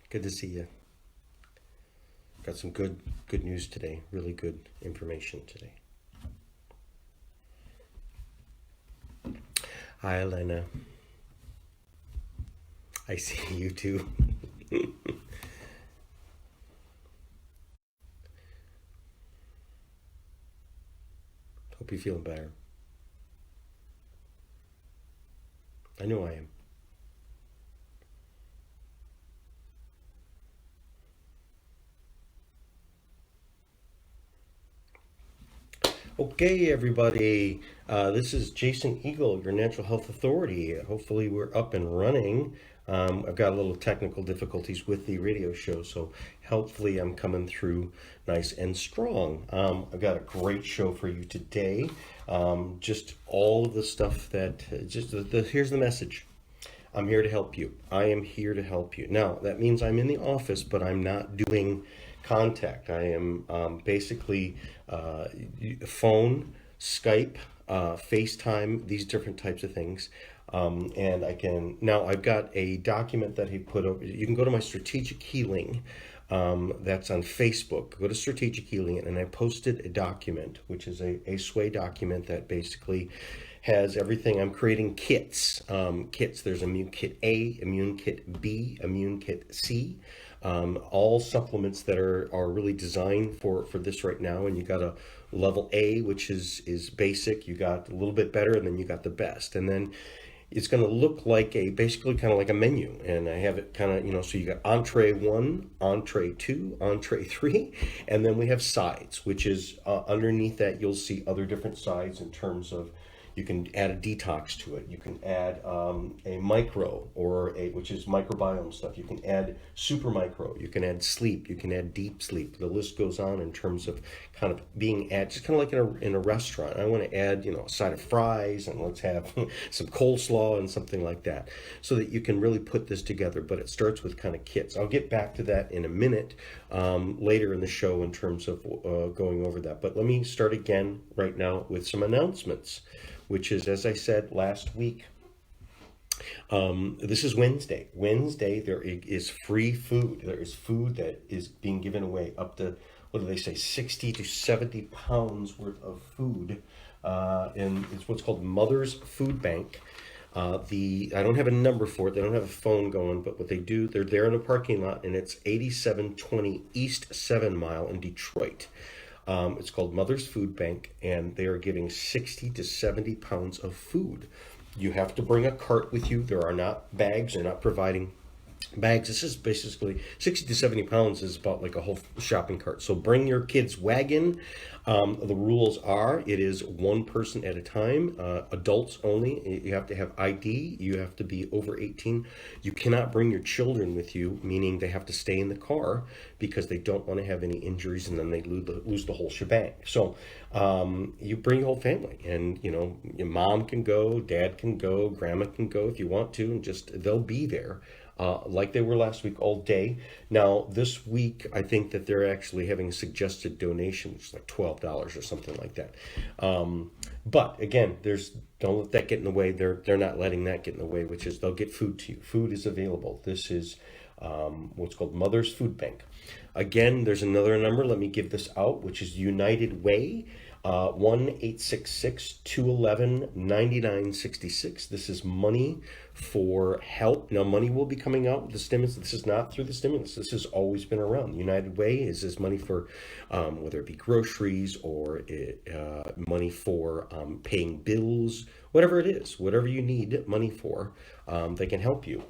Good to see you. Got some good news today. Really good information today. Hi, Elena. I see you too. Hope you're feeling better. I know I am. Okay, everybody. This is Jason Eagle, your Natural Health Authority. Hopefully, we're up and running. I've got a little technical difficulties with the radio show, so hopefully, I'm coming through nice and strong. I've got a great show for you today. Just all of the stuff that here's the message. I'm here to help you. I am here to help you. Now, that means I'm in the office, but I'm not doing contact. I am basically phone, Skype, FaceTime, these different types of things. And now I've got a document that he put over. You can go to my Strategic Healing. That's on Facebook. Go to Strategic Healing, and I posted a document, which is a sway document that basically has everything. I'm creating kits. There's Immune Kit A, Immune Kit B, Immune Kit C. All supplements that are really designed for this right now. And you got a level A, which is basic. You got a little bit better, and then you got the best. And then it's going to look like basically kind of like a menu. And I have it kind of, so you got entree 1, entree 2, entree 3, and then we have sides, which is underneath that you'll see other different sides in terms of you can add a detox to it. You can add a micro which is microbiome stuff. You can add super micro. You can add sleep. You can add deep sleep. The list goes on in terms of kind of being just kind of like in a restaurant. I want to add, a side of fries, and let's have some coleslaw and something like that, so that you can really put this together. But it starts with kind of kits. I'll get back to that in a minute later in the show in terms of going over that. But let me start again right now with some announcements, which is, as I said last week, this is Wednesday. Wednesday, there is free food. There is food that is being given away up to, what do they say, 60 to 70 pounds worth of food. And it's what's called Mother's Food Bank. I don't have a number for it. They don't have a phone going, but what they do, they're there in a parking lot, and it's 8720 East 7 Mile in Detroit. It's called Mother's Food Bank, and they are giving 60 to 70 pounds of food. You have to bring a cart with you. There are not bags. They're not providing bags. This is basically 60 to 70 pounds is about like a whole shopping cart. So bring your kid's wagon. The rules are it is one person at a time, adults only. You have to have ID. You have to be over 18. You cannot bring your children with you, meaning they have to stay in the car because they don't want to have any injuries, and then they lose the whole shebang. So you bring your whole family, and your mom can go, dad can go, grandma can go if you want to, and they'll be there. Like they were last week all day. Now, this week, I think that they're actually having a suggested donation, which is like $12 or something like that. But again, don't let that get in the way. They're not letting that get in the way, which is they'll get food to you. Food is available. This is what's called Mother's Food Bank. Again, there's another number. Let me give this out, which is United Way. 1-866-211-9966. This is money for help. Now, money will be coming out with the stimulus. This is not through the stimulus. This has always been around. United Way is this money for whether it be groceries or money for paying bills, whatever it is, whatever you need money for, they can help you.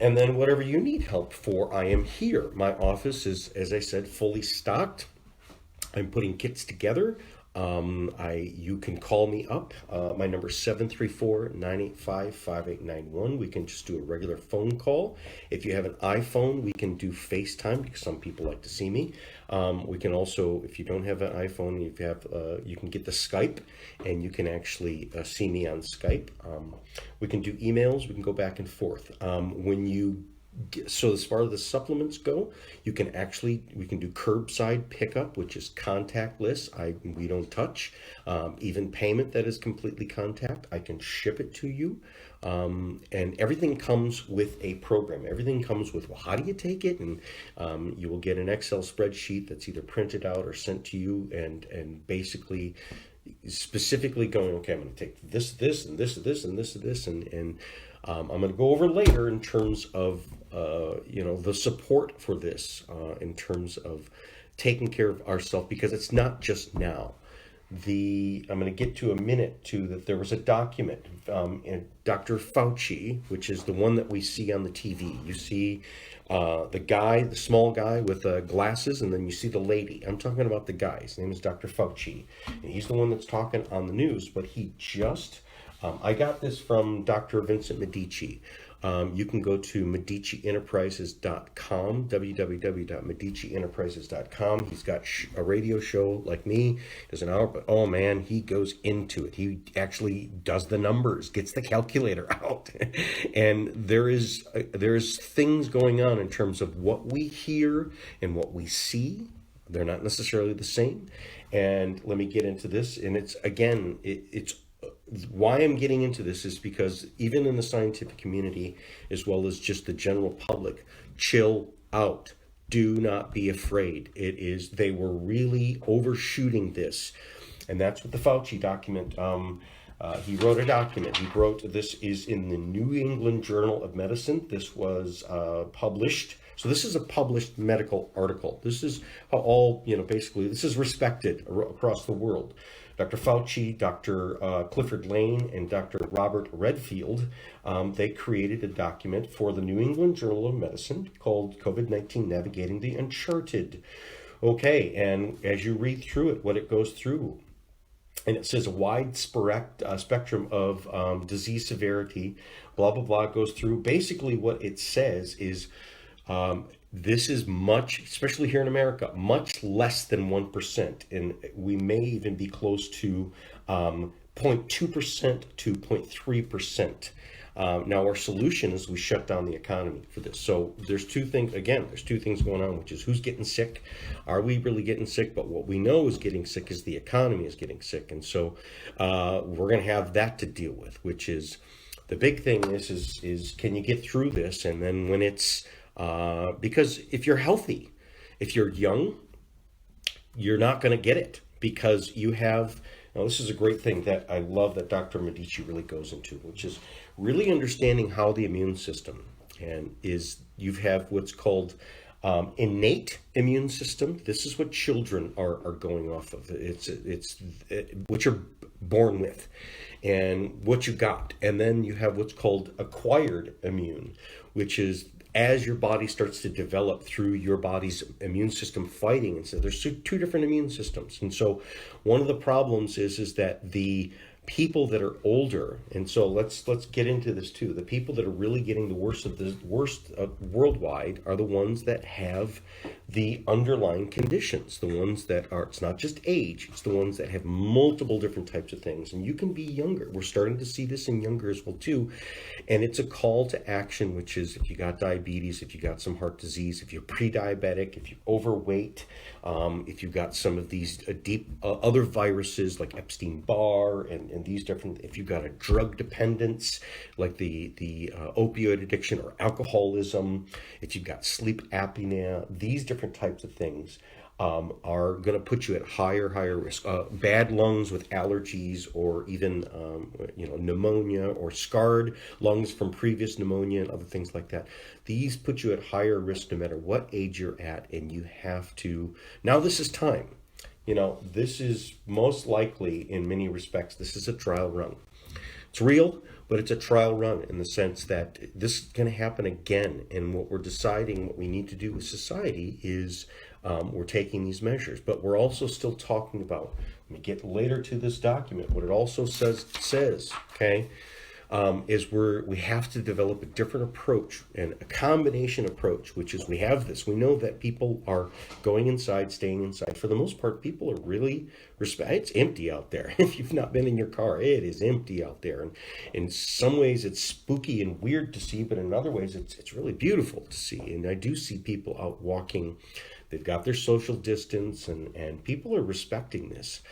And then whatever you need help for, I am here. My office is, as I said, fully stocked. I'm putting kits together. You can call me up. My number is 734-985-5891. We can just do a regular phone call. If you have an iPhone, we can do FaceTime because some people like to see me. We can also, if you don't have an iPhone, if you have, you can get the Skype, and you can actually see me on Skype. We can do emails. We can go back and forth. When you So as far as the supplements go, we can do curbside pickup, which is contactless. We don't touch. Even payment that is completely contact, I can ship it to you. And everything comes with a program. Everything comes with, well, how do you take it? And you will get an Excel spreadsheet that's either printed out or sent to you, and basically specifically going, okay, I'm going to take this, and this, and this, and I'm going to go over later in terms of the support for this, in terms of taking care of ourselves, because it's not just now. I'm going to get to a minute to that. There was a document, and Dr. Fauci, which is the one that we see on the TV. You see the small guy with glasses, and then you see the lady. I'm talking about the guy. His name is Dr. Fauci, and he's the one that's talking on the news. But he just, I got this from Dr. Vincent Medici. You can go to MediciEnterprises.com, www.MediciEnterprises.com. He's got a radio show like me. There's an hour, but oh man, he goes into it. He actually does the numbers, gets the calculator out. And there's things going on in terms of what we hear and what we see. They're not necessarily the same. And let me get into this. And it's why I'm getting into this is because even in the scientific community, as well as just the general public, chill out. Do not be afraid. They were really overshooting this. And that's what the Fauci document, he wrote a document. This is in the New England Journal of Medicine. This was published. So this is a published medical article. This is basically, this is respected across the world. Dr. Fauci, Dr. Clifford Lane, and Dr. Robert Redfield, they created a document for the New England Journal of Medicine called COVID-19 Navigating the Uncharted. Okay, and as you read through it, what it goes through, and it says a wide spectrum of disease severity, blah, blah, blah, goes through. Basically what it says is this is much, especially here in America, much less than 1%. And we may even be close to 0.2% to 0.3%. Now our solution is we shut down the economy for this. So there's two things going on, which is who's getting sick. Are we really getting sick? But what we know is getting sick is the economy is getting sick. And so we're going to have that to deal with, which is the big thing is can you get through this? And then when it's, because if you're healthy, if you're young, you're not going to get it because you have, now this is a great thing that I love that Dr. Medici really goes into, which is really understanding how the immune system you have what's called innate immune system. This is what children are going off of. It's what you're born with and what you got. And then you have what's called acquired immune, which is as your body starts to develop through your body's immune system fighting. And so there's two different immune systems. And so one of the problems is that the people that are older, and so let's get into this too. The people that are really getting the worst worldwide are the ones that have the underlying conditions, the ones that are, it's not just age, it's the ones that have multiple different types of things. And you can be younger. We're starting to see this in younger as well too. And it's a call to action, which is if you got diabetes, if you got some heart disease, if you're pre-diabetic, if you're overweight, if you've got some of these deep other viruses like Epstein-Barr and these different, if you've got a drug dependence like the opioid addiction or alcoholism, if you've got sleep apnea, these different types of things are going to put you at higher risk. Bad lungs with allergies, or even pneumonia, or scarred lungs from previous pneumonia and other things like that. These put you at higher risk no matter what age you're at, and you have to, now this is time. This is most likely, in many respects, this is a trial run. It's real, but it's a trial run in the sense that this is going to happen again. And what we're deciding, what we need to do with society is we're taking these measures, but we're also still talking about, let me get later to this document, what it also says, okay, is we have to develop a different approach and a combination approach, which is we have this. We know that people are going inside, staying inside. For the most part, people are really it's empty out there. If you've not been in your car, it is empty out there. And in some ways, it's spooky and weird to see, but in other ways, it's really beautiful to see. And I do see people out walking. They've got their social distance, and people are respecting this,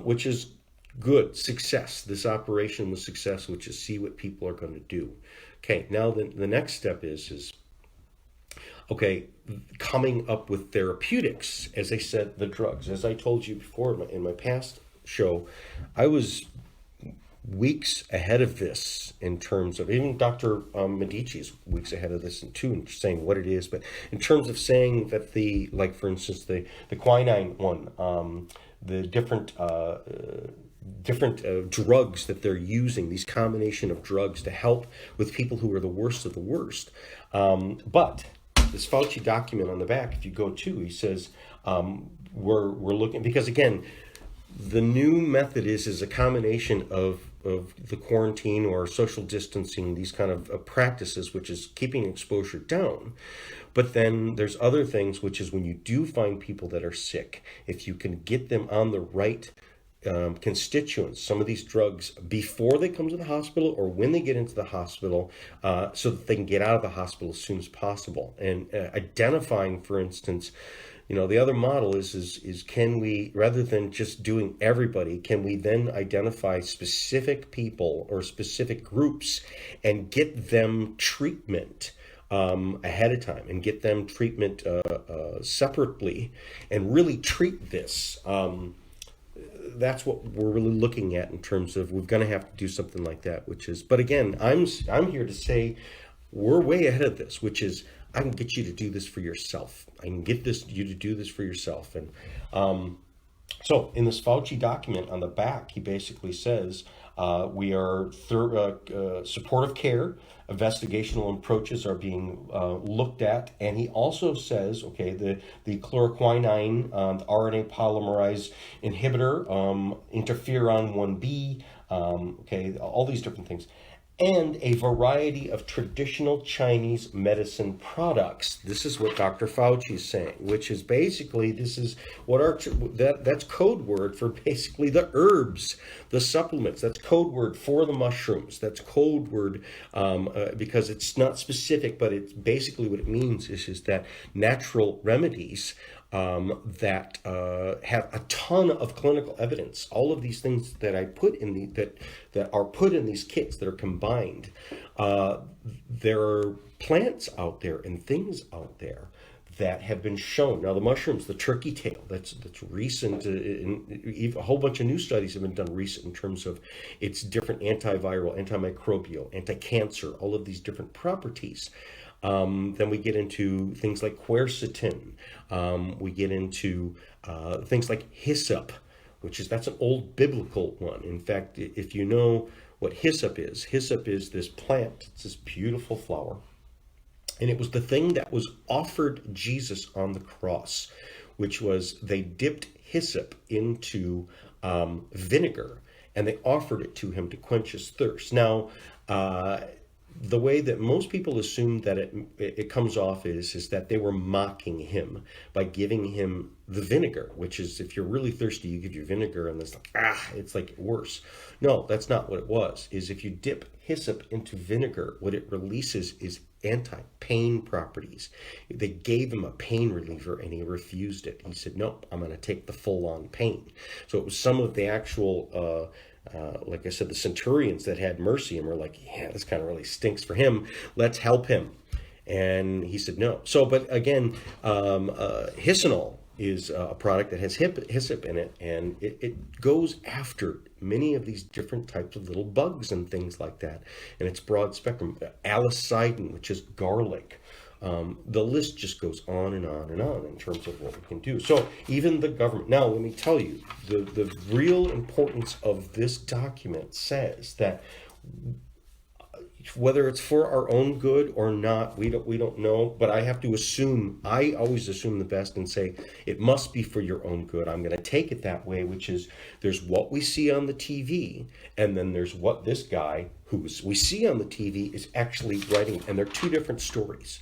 which is good. Success. This operation was success, which is see what people are going to do. Okay, now the next step is okay, coming up with therapeutics. As I said, the drugs. As I told you before in my past show, I was weeks ahead of this in terms of, even Dr. Medici is weeks ahead of this too, in saying what it is, but in terms of saying that like for instance, the quinine one, the different drugs that they're using, these combination of drugs to help with people who are the worst of the worst. But this Fauci document on the back, if you go to, he says, we're looking, because again, the new method is a combination of the quarantine or social distancing, these kind of practices, which is keeping exposure down. But then there's other things, which is when you do find people that are sick, if you can get them on the right constituents, some of these drugs, before they come to the hospital or when they get into the hospital, so that they can get out of the hospital as soon as possible. And identifying, for instance, the other model is can we, rather than just doing everybody, can we then identify specific people or specific groups and get them treatment ahead of time, and get them treatment separately, and really treat this. That's what we're really looking at in terms of, we're going to have to do something like that, which is, but again, I'm here to say we're way ahead of this, which is, I can get you to do this for yourself. I can get you to do this for yourself. And so in this Fauci document on the back, he basically says, we are supportive care, investigational approaches are being looked at. And he also says, okay, the chloroquine, the RNA polymerase inhibitor, interferon 1B, okay, all these different things, and a variety of traditional Chinese medicine products. This is what Dr. Fauci is saying, which is basically, this is what that's code word for basically the herbs, the supplements. That's code word for the mushrooms. That's code word because it's not specific, but it's basically what it means is that natural remedies that have a ton of clinical evidence. All of these things that I put in that are put in these kits that are combined. There are plants out there and things out there that have been shown. Now the mushrooms, the turkey tail, that's recent. A whole bunch of new studies have been done recent in terms of its different antiviral, antimicrobial, anti-cancer, all of these different properties. Then we get into things like quercetin. We get into things like hyssop, that's an old biblical one. In fact, if you know what hyssop is this plant. It's this beautiful flower. And it was the thing that was offered Jesus on the cross, which was they dipped hyssop into vinegar, and they offered it to him to quench his thirst. Now, the way that most people assume that it comes off is that they were mocking him by giving him the vinegar, which is, if you're really thirsty, you give your vinegar, and it's like worse. No, that's not what it was. Is if you dip hyssop into vinegar, what it releases is anti-pain properties. They gave him a pain reliever, and he refused it. He said, "No, I'm going to take the full-on pain." So it was some of the actual like I said, the centurions that had mercy and were like, yeah, this kind of really stinks for him. Let's help him. And he said no. So, but again, Hysanol is a product that has hyssop in it, and it goes after many of these different types of little bugs and things like that. And it's broad spectrum. Alicidin, which is garlic. The list just goes on and on and on in terms of what we can do. So even the government, now let me tell you, the real importance of this document says that whether it's for our own good or not, we don't know, but I always assume the best and say it must be for your own good. I'm going to take it that way, which is there's what we see on the TV, and then there's what this guy who we see on the TV is actually writing, and they're two different stories.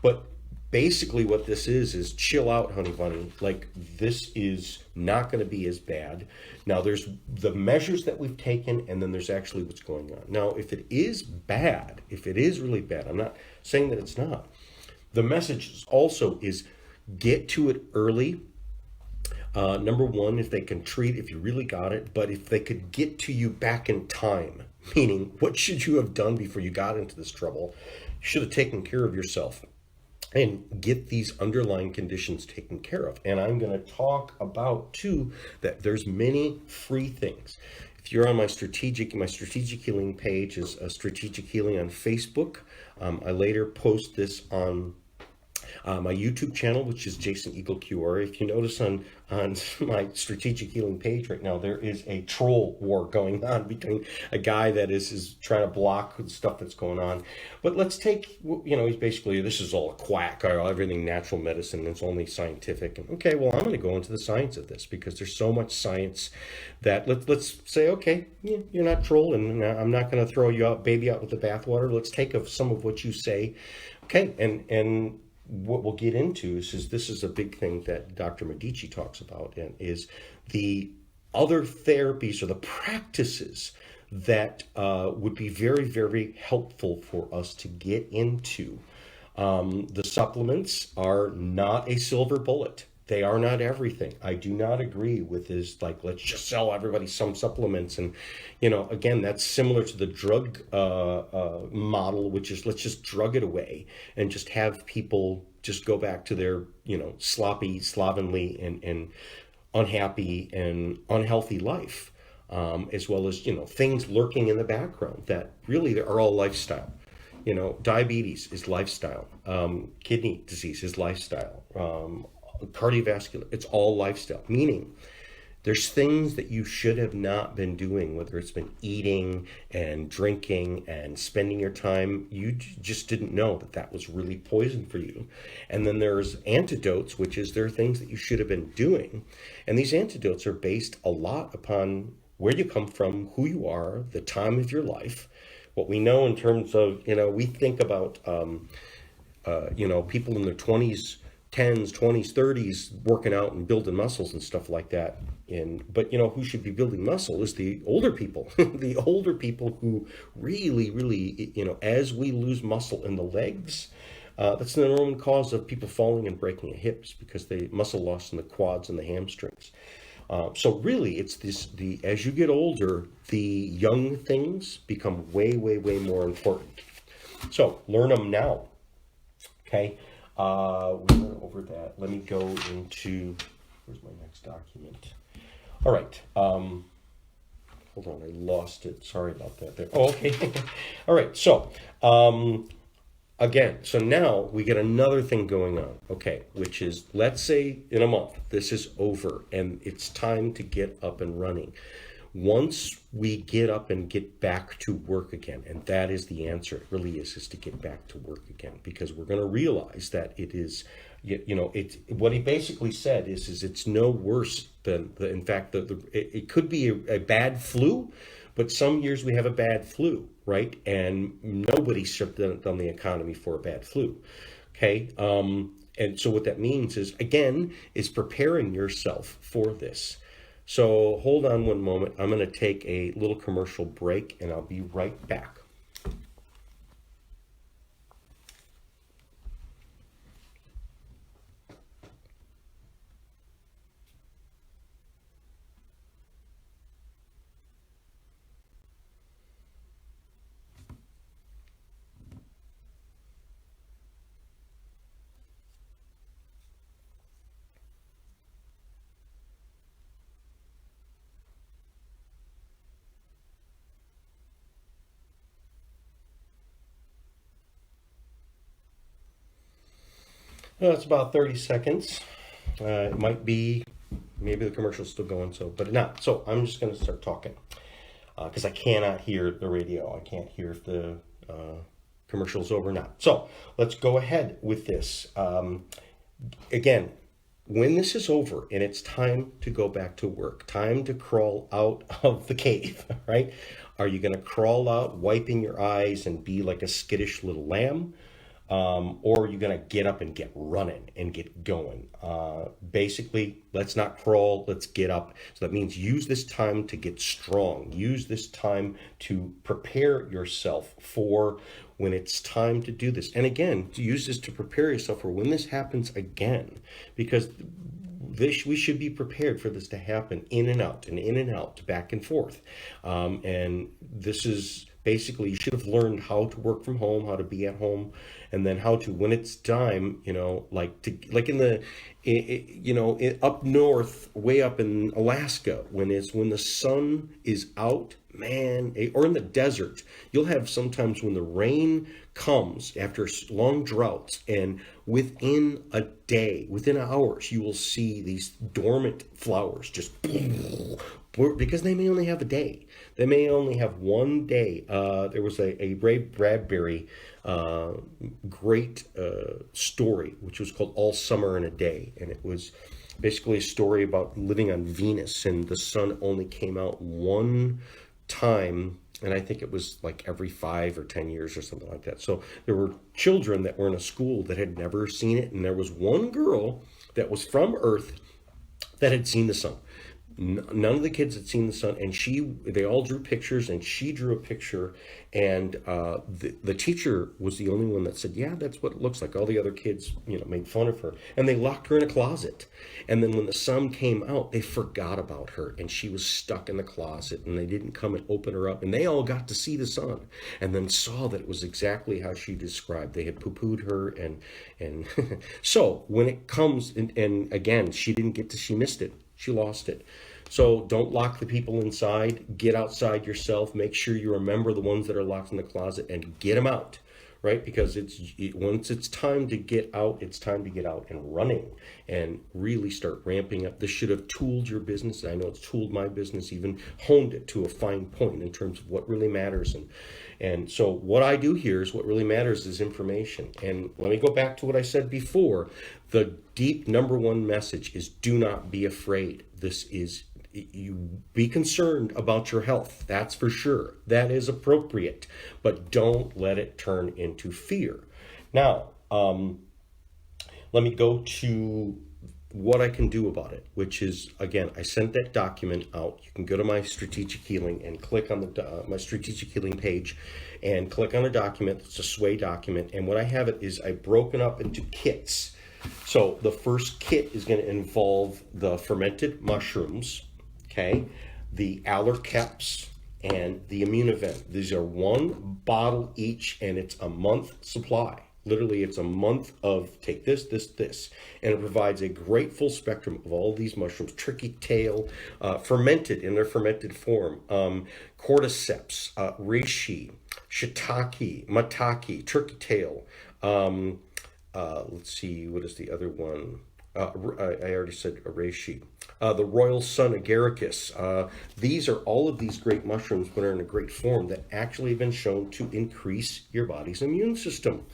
But basically what this is chill out, honey bunny. Like, this is not going to be as bad. Now, there's the measures that we've taken, and then there's actually what's going on. Now, if it is bad, if it is really bad, I'm not saying that it's not. The message also is get to it early. Number one, if they can treat, if you really got it, but if they could get to you back in time, meaning what should you have done before you got into this trouble? You should have taken care of yourself and get these underlying conditions taken care of. And I'm going to talk about too that there's many free things. If you're on my strategic healing page is Strategic Healing on Facebook. I later post this on my YouTube channel, which is Jason Eagle QR. If you notice on my Strategic Healing page right now, there is a troll war going on between a guy that is trying to block the stuff that's going on. But let's take, he's basically, this is all a quack, everything natural medicine, it's only scientific. And okay, well, I'm going to go into the science of this because there's so much science that let's say, okay, you're not trolling. I'm not going to throw you out, baby out with the bathwater. Let's take some of what you say. Okay, and what we'll get into is this is a big thing that Dr. Medici talks about, and is the other therapies or the practices that would be very, very helpful for us to get into. The supplements are not a silver bullet. They are not everything. I do not agree with this, like, let's just sell everybody some supplements. And, again, that's similar to the drug model, which is let's just drug it away and just have people just go back to their, sloppy, slovenly, and unhappy and unhealthy life, as well as, things lurking in the background that really are all lifestyle. Diabetes is lifestyle. Kidney disease is lifestyle. Cardiovascular, it's all lifestyle, meaning there's things that you should have not been doing, whether it's been eating and drinking and spending your time. You just didn't know that was really poison for you. And then there's antidotes, which is there are things that you should have been doing. And these antidotes are based a lot upon where you come from, who you are, the time of your life, what we know in terms of, we think about, people in their 20s, 10s, 20s, 30s working out and building muscles and stuff like that. But who should be building muscle is the older people, the older people who really, really, as we lose muscle in the legs, that's the number one cause of people falling and breaking their hips, because they muscle loss in the quads and the hamstrings. So really, it's as you get older, the young things become way, way, way more important. So learn them now. Okay. We went over that. Let me go into, where's my next document? All right. Hold on, I lost it. Sorry about that there. Oh, okay. All right. So, again, so now we get another thing going on, okay, which is, let's say in a month, this is over and it's time to get up and running. Once we get up and get back to work again, and that is the answer, it really is to get back to work again, because we're going to realize that it is, what he basically said is it's no worse than, in fact, it could be a bad flu, but some years we have a bad flu, right? And nobody shut down the economy for a bad flu, okay? And so what that means is, again, is preparing yourself for this. So hold on one moment. I'm going to take a little commercial break and I'll be right back. It's about 30 seconds. It might be, maybe the commercial's still going, but not. So I'm just going to start talking because I cannot hear the radio. I can't hear if the commercial's over or not. So let's go ahead with this. Again, when this is over and it's time to go back to work, time to crawl out of the cave, right? Are you going to crawl out, wiping your eyes and be like a skittish little lamb? Or are you going to get up and get running and get going? Basically, let's not crawl, let's get up. So that means use this time to get strong. Use this time to prepare yourself for when it's time to do this. And again, to use this to prepare yourself for when this happens again, because we should be prepared for this to happen in and out, back and forth. And this is basically, you should have learned how to work from home, how to be at home, and then how to, when it's time, like in the, up north, way up in Alaska, when the sun is out, man, or in the desert, you'll have sometimes when the rain comes after long droughts, and within a day, within hours, you will see these dormant flowers just because they may only have a day. They may only have one day. There was a Ray Bradbury great story, which was called All Summer in a Day. And it was basically a story about living on Venus, and the sun only came out one time, and I think it was like every 5 or 10 years or something like that. So there were children that were in a school that had never seen it, and there was one girl that was from Earth that had seen the sun. None of the kids had seen the sun, and they all drew pictures, and she drew a picture, and the teacher was the only one that said, yeah, that's what it looks like. All the other kids, made fun of her, and they locked her in a closet. And then when the sun came out, they forgot about her, and she was stuck in the closet, and they didn't come and open her up, and they all got to see the sun, and then saw that it was exactly how she described. They had poo-pooed her, and so when it comes, and again, she missed it. She lost it. So don't lock the people inside. Get outside yourself. Make sure you remember the ones that are locked in the closet and get them out, right? Because once it's time to get out, it's time to get out and running and really start ramping up. This should have tooled your business. I know it's tooled my business, even honed it to a fine point in terms of what really matters. And so what I do here is what really matters is information. And let me go back to what I said before. The deep number one message is do not be afraid. You be concerned about your health. That's for sure. That is appropriate. But don't let it turn into fear. Now, let me go to what I can do about it, which is, again, I sent that document out. You can go to my Strategic Healing and click on my Strategic Healing page and click on a document. It's a Sway document. And what I have it is I've broken up into kits. So the first kit is going to involve the fermented mushrooms, okay, the Allercaps, and the Immunovent. These are one bottle each, and it's a month supply. Literally, it's a month of take this, and it provides a great full spectrum of all these mushrooms, tricky tail, fermented in their fermented form, cordyceps, reishi, shiitake, maitake, turkey tail. Let's see, what is the other one? I already said reishi. The royal sun agaricus. These are all of these great mushrooms, but are in a great form that actually have been shown to increase your body's immune system.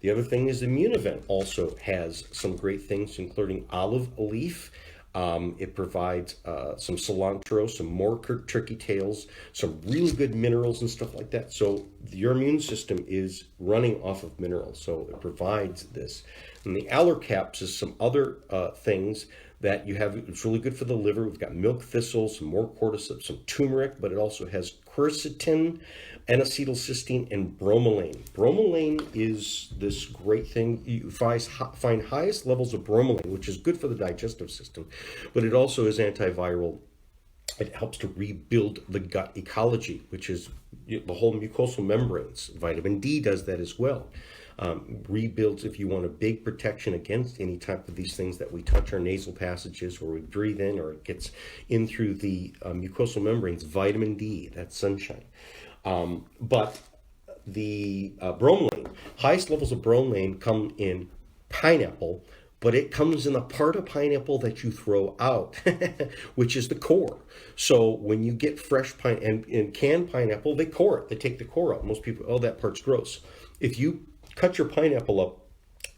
The other thing is Immunovent also has some great things, including olive leaf. It provides some cilantro, some more turkey tails, some really good minerals and stuff like that. So your immune system is running off of minerals, so it provides this. And the Allercaps is some other things that you have. It's really good for the liver. We've got milk thistle, some more cordyceps, some turmeric, but it also has quercetin, N-acetylcysteine, and bromelain. Bromelain is this great thing. You find highest levels of bromelain, which is good for the digestive system, but it also is antiviral. It helps to rebuild the gut ecology, which is the whole mucosal membranes. Vitamin D does that as well. Rebuilds, if you want a big protection against any type of these things that we touch our nasal passages or we breathe in, or it gets in through the mucosal membranes. Vitamin D, that's sunshine. But the bromelain, highest levels of bromelain come in pineapple, but it comes in the part of pineapple that you throw out, which is the core. So when you get fresh and canned pineapple, they core it. They take the core out. Most people, oh, that part's gross. If you cut your pineapple up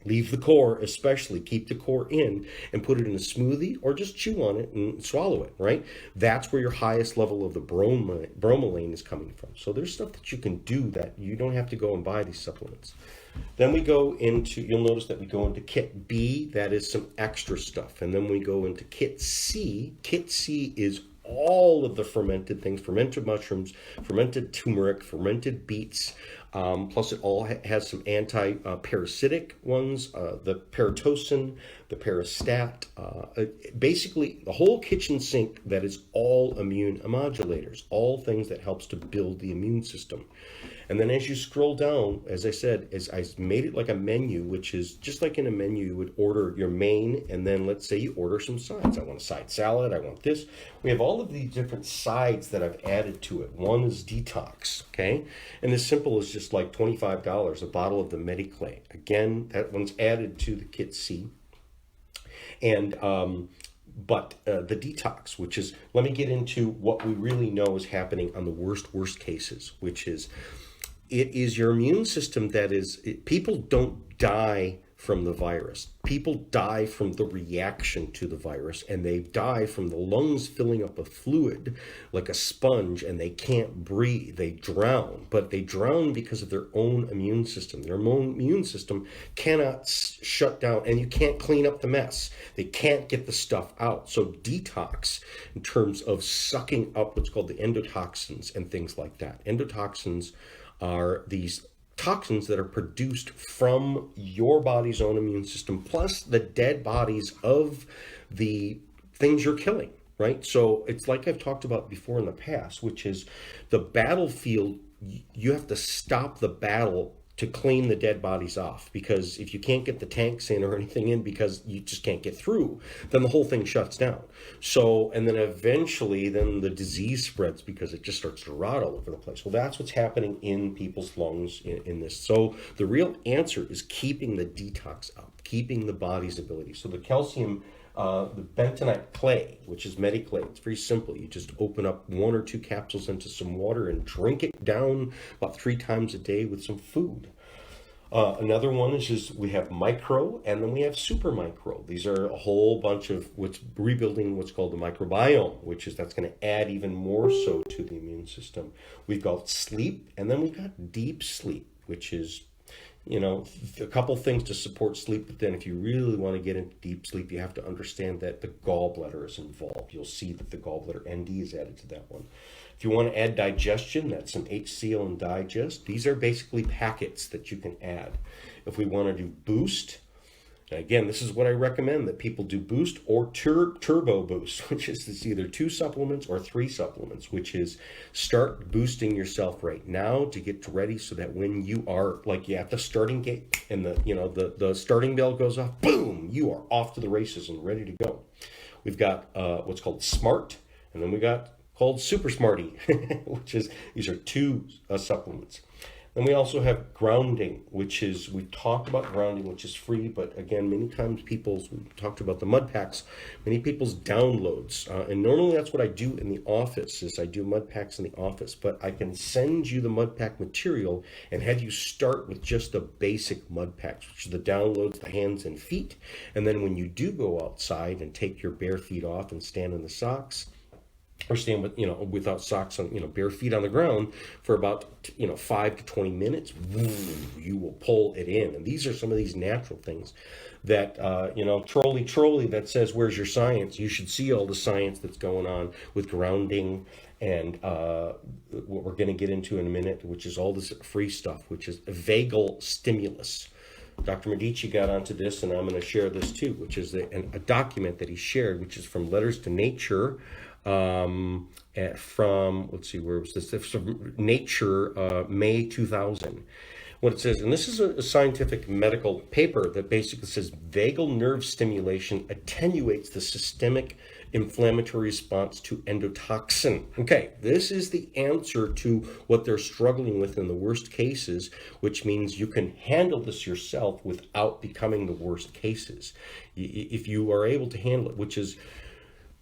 Leave the core, especially keep the core in and put it in a smoothie or just chew on it and swallow it, right? That's where your highest level of the bromelain is coming from. So there's stuff that you can do that you don't have to go and buy these supplements. Then we go into, you'll notice that we go into kit B, that is some extra stuff. And then we go into kit C. Kit C is all of the fermented things, fermented mushrooms, fermented turmeric, fermented beets, plus it all has some anti-parasitic ones, the paratocin, the parastat, basically the whole kitchen sink that is all immune modulators, all things that helps to build the immune system. And then as you scroll down, as I said, I made it like a menu, which is just like in a menu, you would order your main, and then let's say you order some sides. I want a side salad, I want this. We have all of these different sides that I've added to it. One is detox, okay? And as simple as just like $25, a bottle of the Mediclay. Again, that one's added to the kit C. And but the detox, which is, let me get into what we really know is happening on the worst cases, which is, it is your immune system that is, people don't die from the virus. People die from the reaction to the virus, and they die from the lungs filling up with fluid like a sponge, and they can't breathe. They drown, but they drown because of their own immune system. Their own immune system cannot shut down, and you can't clean up the mess. They can't get the stuff out. So detox, in terms of sucking up what's called the endotoxins and things like that. Endotoxins are these toxins that are produced from your body's own immune system, plus the dead bodies of the things you're killing, right? So it's like I've talked about before in the past, which is the battlefield. You have to stop the battle to clean the dead bodies off, because if you can't get the tanks in or anything in because you just can't get through, then the whole thing shuts down. So, and then eventually then the disease spreads because it just starts to rot all over the place. Well, that's what's happening in people's lungs in this. So the real answer is keeping the detox up, keeping the body's ability. So the calcium, the bentonite clay, which is Mediclay, it's very simple. You just open up 1 or 2 capsules into some water and drink it down about 3 times a day with some food. Another one is just, we have micro, and then we have super micro. These are a whole bunch of what's rebuilding what's called the microbiome, which is, that's going to add even more so to the immune system. We've got sleep, and then we've got deep sleep, which is, you know, a couple things to support sleep. But then if you really want to get into deep sleep, you have to understand that the gallbladder is involved. You'll see that the gallbladder ND is added to that one. If you want to add digestion, that's some HCl and digest. These are basically packets that you can add. If we want to do boost, again, this is what I recommend, that people do boost or turbo boost, which is it's either 2 supplements or 3 supplements, which is start boosting yourself right now to get ready so that when you are like you at the starting gate and the starting bell goes off, boom, you are off to the races and ready to go. We've got what's called Smart, and then we got called Super Smarty, which is, these are 2 supplements. Then we also have grounding, which is, we talked about grounding, which is free, but again, many times we talked about the mud packs, many people's downloads, and normally that's what I do in the office, is I do mud packs in the office, but I can send you the mud pack material and have you start with just the basic mud packs, which are the downloads, the hands and feet, and then when you do go outside and take your bare feet off and stand in the socks, or stand with, without socks on, bare feet on the ground for about, 5 to 20 minutes, you will pull it in. And these are some of these natural things that, trolley that says, where's your science? You should see all the science that's going on with grounding and what we're going to get into in a minute, which is all this free stuff, which is vagal stimulus. Dr. Medici got onto this, and I'm going to share this too, which is a document that he shared, which is from Letters to Nature, from, let's see, where was this? This was from Nature, May 2000. What it says, and this is a scientific medical paper that basically says vagal nerve stimulation attenuates the systemic inflammatory response to endotoxin. Okay, this is the answer to what they're struggling with in the worst cases, which means you can handle this yourself without becoming the worst cases. If you are able to handle it, which is,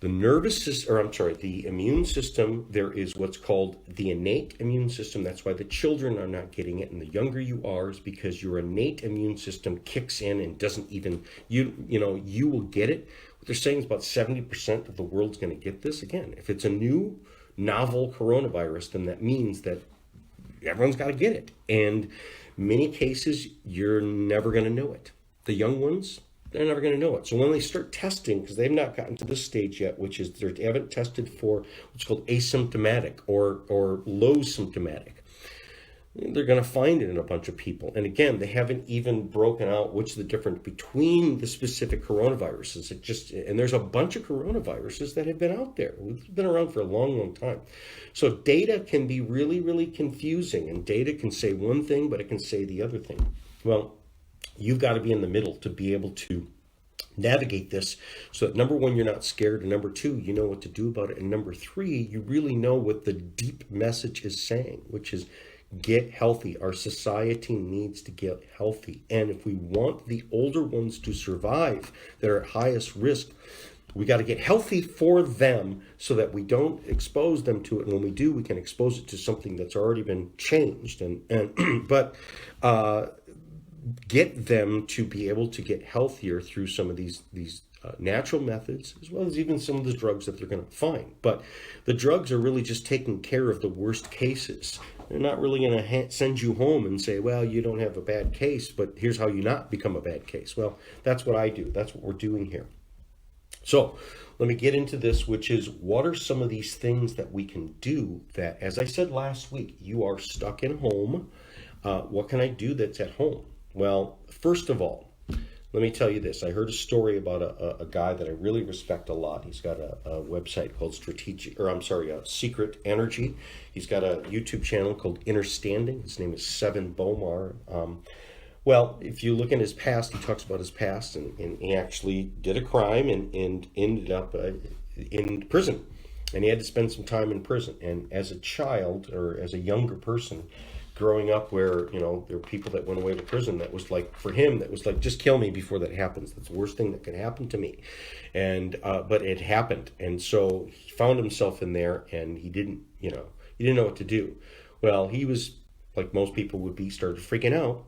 The nervous system, or I'm sorry, the immune system, there is what's called the innate immune system. That's why the children are not getting it. And the younger you are is because your innate immune system kicks in and doesn't even, you will get it. What they're saying is about 70% of the world's going to get this. Again, if it's a new novel coronavirus, then that means that everyone's got to get it. And many cases, you're never going to know it. The young ones, they're never going to know it. So when they start testing, because they've not gotten to this stage yet, which is they haven't tested for what's called asymptomatic or low symptomatic, they're going to find it in a bunch of people. And again, they haven't even broken out what's the difference between the specific coronaviruses. And there's a bunch of coronaviruses that have been out there. We've been around for a long, long time. So data can be really, really confusing, and data can say one thing, but it can say the other thing. Well, you've got to be in the middle to be able to navigate this so that number one, you're not scared, and number two, you know what to do about it, and number three, you really know what the deep message is saying, which is get healthy. Our society needs to get healthy. And if we want the older ones to survive that are at highest risk, we got to get healthy for them so that we don't expose them to it. And when we do, we can expose it to something that's already been changed. But get them to be able to get healthier through some of these natural methods, as well as even some of the drugs that they're going to find. But the drugs are really just taking care of the worst cases. They're not really going to send you home and say, well, you don't have a bad case, but here's how you not become a bad case. Well, that's what I do. That's what we're doing here. So let me get into this, which is what are some of these things that we can do that, as I said last week, you are stuck in home. What can I do that's at home? Well, first of all, let me tell you this. I heard a story about a guy that I really respect a lot. He's got a website called Secret Energy. He's got a YouTube channel called Understanding. His name is Seven Bomar. Well, if you look in his past, he talks about his past, and he actually did a crime and ended up in prison. And he had to spend some time in prison. And as a child, or as a younger person, growing up where, there were people that went away to prison, that was like, for him, that was like, just kill me before that happens. That's the worst thing that could happen to me. And, but it happened. And so he found himself in there, and he didn't know what to do. Well, he was, like most people would be, started freaking out.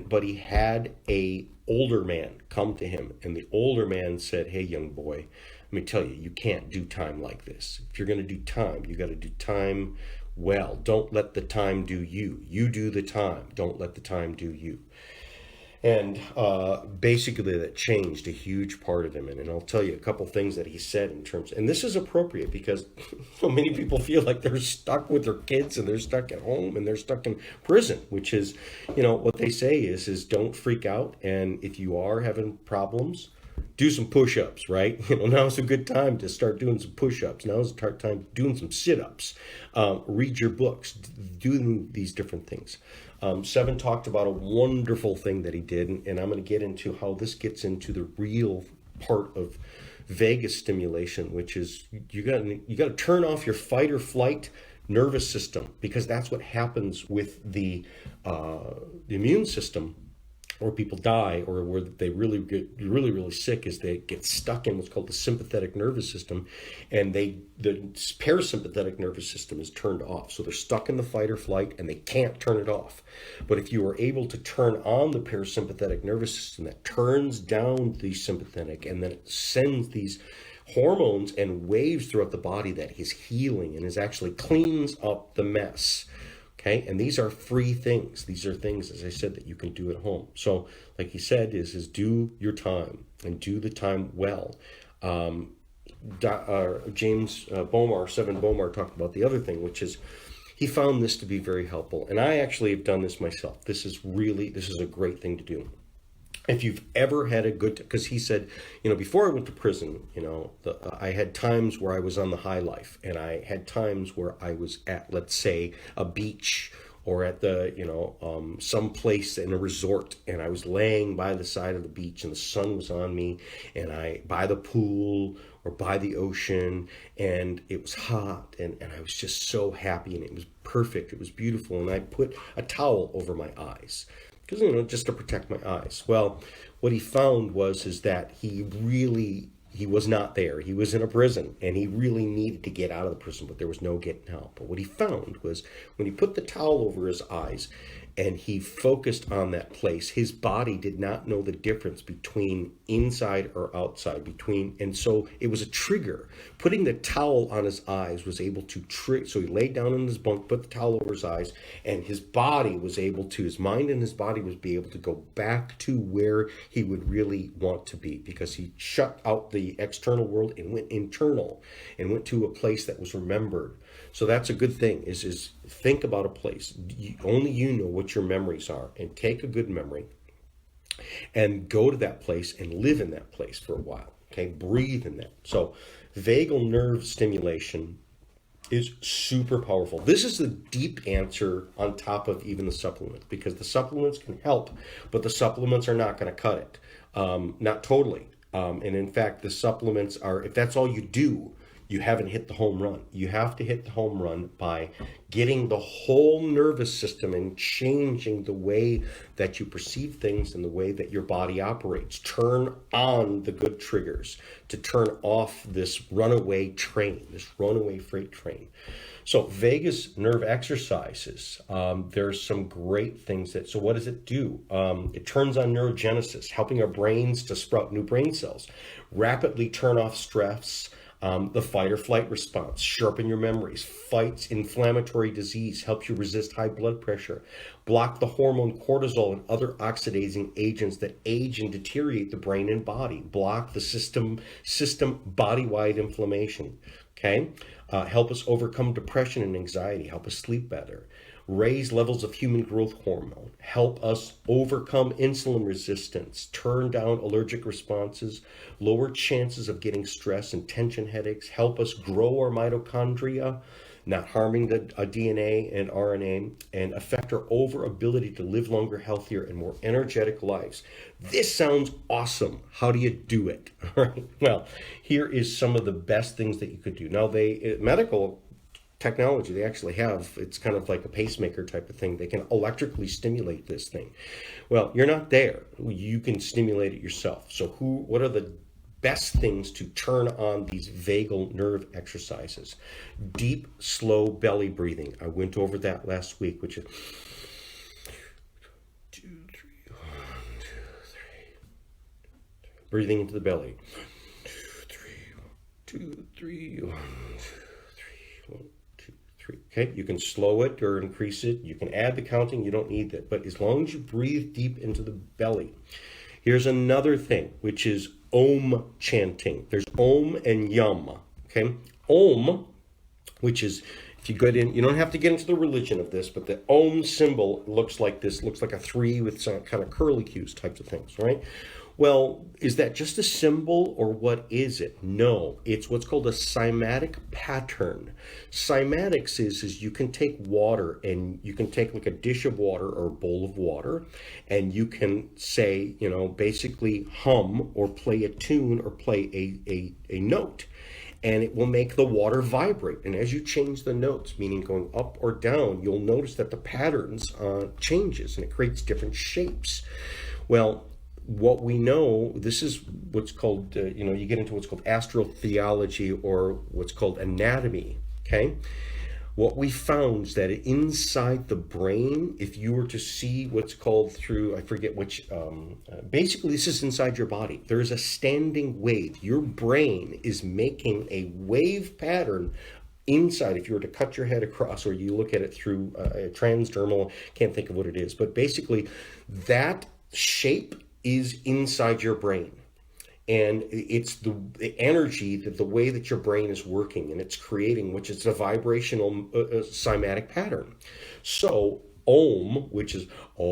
But he had a older man come to him, and the older man said, hey, young boy, let me tell you, you can't do time like this. If you're going to do time, you got to do time well. Don't let the time do you. You do the time. Don't let the time do you. And basically that changed a huge part of him. And I'll tell you a couple things that he said in terms, and this is appropriate because so many people feel like they're stuck with their kids, and they're stuck at home, and they're stuck in prison, which is, what they say is don't freak out. And if you are having problems, do some push-ups, right? Now's a good time to start doing some push-ups. Now's a time doing some sit-ups. Read your books, do these different things. Seven talked about a wonderful thing that he did, and I'm going to get into how this gets into the real part of vagus stimulation, which is you got to turn off your fight or flight nervous system, because that's what happens with the immune system, or people die, or where they really get really, really sick, is they get stuck in what's called the sympathetic nervous system, and the parasympathetic nervous system is turned off. So they're stuck in the fight or flight, and they can't turn it off. But if you are able to turn on the parasympathetic nervous system, that turns down the sympathetic, and then it sends these hormones and waves throughout the body that is healing and is actually cleans up the mess. Okay, and these are free things. These are things, as I said, that you can do at home. So, like he said, is do your time, and do the time well. James Bomar, Seven Bomar, talked about the other thing, which is he found this to be very helpful. And I actually have done this myself. This is a great thing to do. If you've ever had a good, because he said, before I went to prison, I had times where I was on the high life, and I had times where I was at, let's say, a beach, or at the, some place in a resort, and I was laying by the side of the beach, and the sun was on me, and by the pool or by the ocean, and it was hot, and I was just so happy, and it was perfect. It was beautiful, and I put a towel over my eyes, because, just to protect my eyes. Well, what he found is that he really he was not there. He was in a prison, and he really needed to get out of the prison, but there was no getting help. But what he found was when he put the towel over his eyes and he focused on that place, his body did not know the difference between inside or outside, and so it was a trigger. Putting the towel on his eyes was able to trigger. So he laid down in his bunk, put the towel over his eyes, and his mind and his body was able to go back to where he would really want to be, because he shut out the external world and went internal and went to a place that was remembered. So that's a good thing, is think about a place. Only you know what your memories are, and take a good memory and go to that place and live in that place for a while. Okay, breathe in that. So vagal nerve stimulation is super powerful. This is the deep answer on top of even the supplements, because the supplements can help, but the supplements are not going to cut it. Not totally. And in fact, the supplements are, if that's all you do, you haven't hit the home run. You have to hit the home run by getting the whole nervous system and changing the way that you perceive things and the way that your body operates. Turn on the good triggers to turn off this runaway train, this runaway freight train. So vagus nerve exercises, there's some great things so what does it do? It turns on neurogenesis, helping our brains to sprout new brain cells, rapidly turn off stress, the fight or flight response, sharpen your memories, fights inflammatory disease, helps you resist high blood pressure, block the hormone cortisol and other oxidizing agents that age and deteriorate the brain and body, block the system body-wide inflammation, okay? Help us overcome depression and anxiety, help us sleep better, raise levels of human growth hormone, help us overcome insulin resistance, turn down allergic responses, lower chances of getting stress and tension headaches, help us grow our mitochondria, not harming the DNA and RNA, and affect our overall ability to live longer, healthier, and more energetic lives. This sounds awesome. How do you do it? All right. Well, here is some of the best things that you could do. Now, medical technology, they actually have, it's kind of like a pacemaker type of thing. They can electrically stimulate this thing. Well, you're not there. You can stimulate it yourself. So what are the best things to turn on these vagal nerve exercises? Deep, slow belly breathing. I went over that last week, which is 2, 3, 1, 2, 3. Breathing into the belly. 2, 3, 1, 2, 3, 1, 2, 3. Okay, you can slow it or increase it. You can add the counting. You don't need that. But as long as you breathe deep into the belly. Here's another thing, which is Om chanting. There's Om and Yum. Okay, Om, which is, if you get in, you don't have to get into the religion of this, but the Om symbol looks like this, looks like a 3 with some kind of curlicues types of things, right? Well, is that just a symbol, or what is it? No, it's what's called a cymatic pattern. Cymatics is you can take water, and you can take like a dish of water or a bowl of water, and you can say, basically hum or play a tune or play a note, and it will make the water vibrate. And as you change the notes, meaning going up or down, you'll notice that the patterns changes, and it creates different shapes. Well, what we know, this is what's called, you get into what's called astrotheology or what's called anatomy, okay? What we found is that inside the brain, if you were to see what's called through, I forget which, basically this is inside your body. There is a standing wave. Your brain is making a wave pattern inside. If you were to cut your head across, or you look at it through a transdermal, can't think of what it is, but basically that shape is inside your brain, and it's the energy, that the way that your brain is working, and it's creating, which is a vibrational cymatic pattern. So Om, which is Om,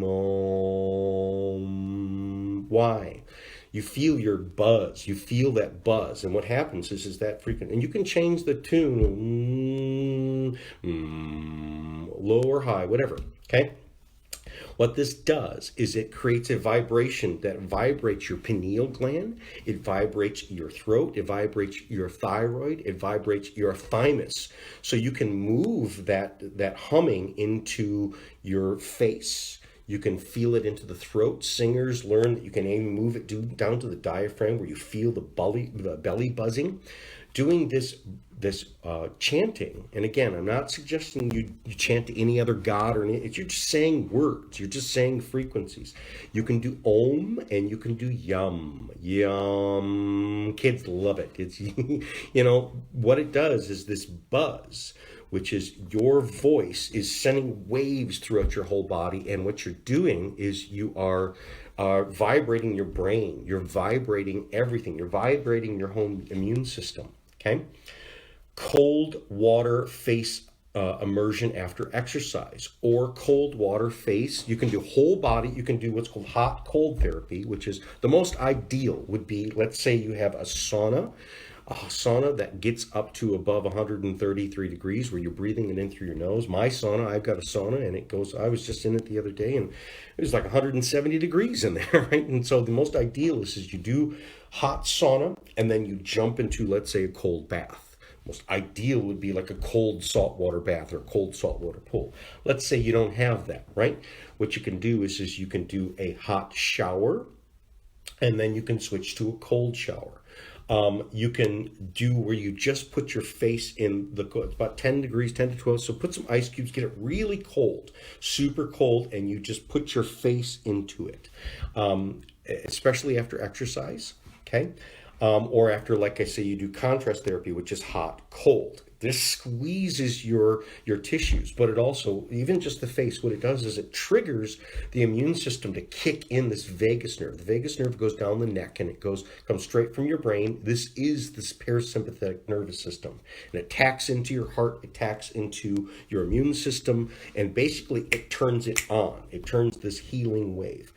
Om. Why? You feel your buzz. You feel that buzz, and what happens is that frequent, and you can change the tune, low or high, whatever. Okay. What this does is it creates a vibration that vibrates your pineal gland, it vibrates your throat, it vibrates your thyroid, it vibrates your thymus. So you can move that humming into your face. You can feel it into the throat. Singers learn that you can even move it down to the diaphragm where you feel the belly buzzing. Doing this chanting, and again, I'm not suggesting you chant to any other god or any, you're just saying words, you're just saying frequencies. You can do om and you can do yum. Yum. Kids love it. It's, what it does is this buzz, which is your voice is sending waves throughout your whole body, and what you're doing is you are vibrating your brain, you're vibrating everything, you're vibrating your whole immune system. Okay, cold water face immersion after exercise, or cold water face. You can do whole body. You can do what's called hot cold therapy, which is the most ideal. Would be, let's say you have a sauna that gets up to above 133 degrees, where you're breathing it in through your nose. My sauna, I've got a sauna, and it goes. I was just in it the other day, and it was like 170 degrees in there, right? And so the most ideal is you do hot sauna, and then you jump into, let's say, a cold bath. Most ideal would be like a cold saltwater bath or a cold saltwater pool. Let's say you don't have that, right? What you can do is you can do a hot shower, and then you can switch to a cold shower. You can do where you just put your face in it's about 10 degrees, 10 to 12. So put some ice cubes, get it really cold, super cold, and you just put your face into it, especially after exercise. Okay. Or after, like I say, you do contrast therapy, which is hot, cold. This squeezes your tissues, but it also, even just the face, what it does is it triggers the immune system to kick in this vagus nerve. The vagus nerve goes down the neck, and it comes straight from your brain. This is this parasympathetic nervous system, and it attacks into your heart, it attacks into your immune system, and basically it turns it on. It turns this healing wave.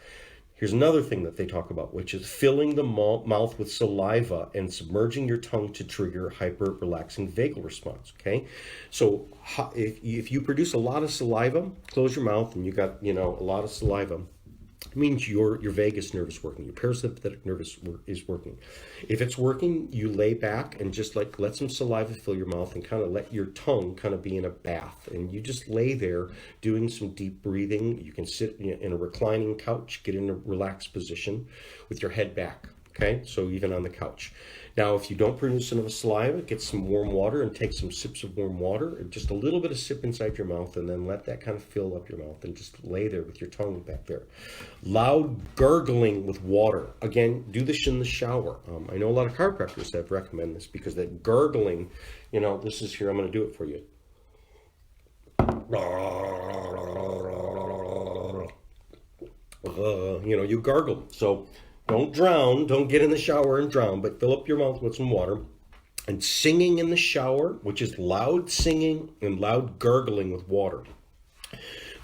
Here's another thing that they talk about, which is filling the mouth with saliva and submerging your tongue to trigger hyper-relaxing vagal response, okay? So if you produce a lot of saliva, close your mouth, and you got, a lot of saliva, it means your vagus nerve is working, your parasympathetic nervous is working. If it's working, you lay back and just let some saliva fill your mouth and kind of let your tongue kind of be in a bath. And you just lay there doing some deep breathing. You can sit in a reclining couch, get in a relaxed position with your head back. Okay, so even on the couch. Now, if you don't produce enough saliva, get some warm water and take some sips of warm water, just a little bit of sip inside your mouth, and then let that kind of fill up your mouth, and just lay there with your tongue back there. Loud gurgling with water. Again, do this in the shower. I know a lot of chiropractors that recommend this because that gurgling, this is here, I'm going to do it for you. You gargle. So don't drown, don't get in the shower and drown, but fill up your mouth with some water. And singing in the shower, which is loud singing and loud gurgling with water.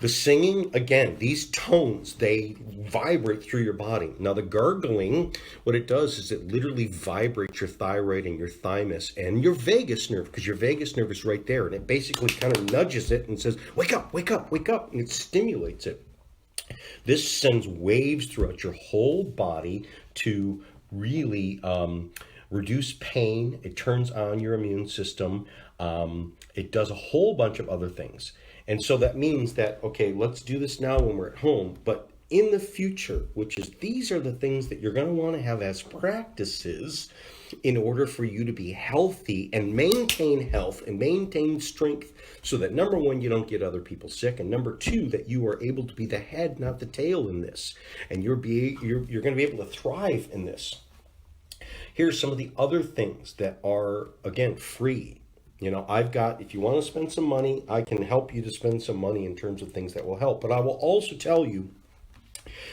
The singing, again, these tones, they vibrate through your body. Now the gurgling, what it does is it literally vibrates your thyroid and your thymus and your vagus nerve, because your vagus nerve is right there, and it basically kind of nudges it and says, wake up, wake up, wake up, and it stimulates it. This sends waves throughout your whole body to really reduce pain. It turns on your immune system. It does a whole bunch of other things. And so that means that, okay, let's do this now when we're at home, but in the future, which is these are the things that you're going to want to have as practices in order for you to be healthy and maintain health and maintain strength, so that number one, you don't get other people sick, and number two, that you are able to be the head, not the tail in this, and you're going to be able to thrive in this. Here's some of the other things that are, again, free. I've got, if you want to spend some money, I can help you to spend some money in terms of things that will help, but I will also tell you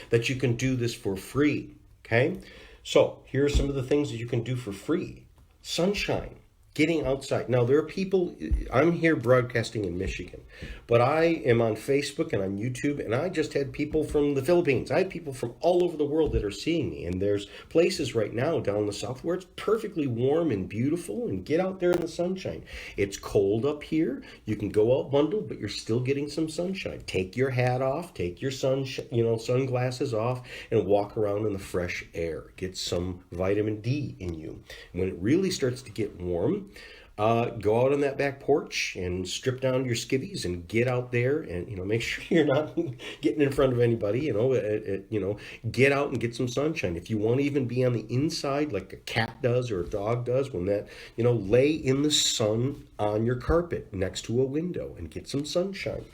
that you can do this for free, okay? So here are some of the things that you can do for free. Sunshine, getting outside. Now, there are people, I'm here broadcasting in Michigan, but I am on Facebook and on YouTube, and I just had people from the Philippines. I had people from all over the world that are seeing me, and there's places right now down the south where it's perfectly warm and beautiful, and get out there in the sunshine. It's cold up here. You can go out bundled, but you're still getting some sunshine. Take your hat off, take your sunglasses off, and walk around in the fresh air. Get some vitamin D in you. When it really starts to get warm, go out on that back porch and strip down your skivvies and get out there and, make sure you're not getting in front of anybody, get out and get some sunshine. If you want to even be on the inside like a cat does or a dog does, lay in the sun on your carpet next to a window and get some sunshine.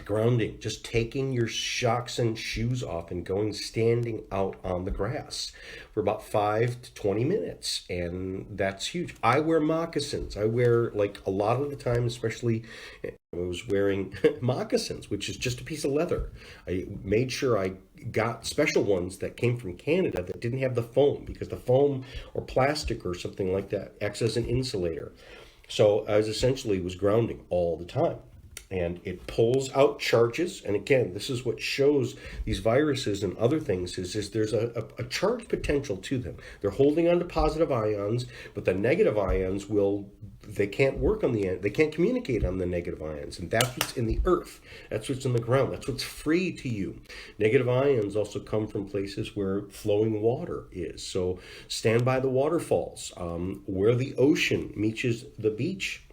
Grounding, just taking your socks and shoes off and standing out on the grass for about 5 to 20 minutes. And that's huge. I wear moccasins. I wear, like, a lot of the time, especially I was wearing moccasins, which is just a piece of leather. I made sure I got special ones that came from Canada that didn't have the foam, because the foam or plastic or something like that acts as an insulator. So I was grounding all the time. And it pulls out charges. And again, this is what shows these viruses and other things is there's a charge potential to them. They're holding on to positive ions, but the negative ions they can't work on the end. They can't communicate on the negative ions. And that's what's in the earth. That's what's in the ground. That's what's free to you. Negative ions also come from places where flowing water is. So stand by the waterfalls, where the ocean meets the beach.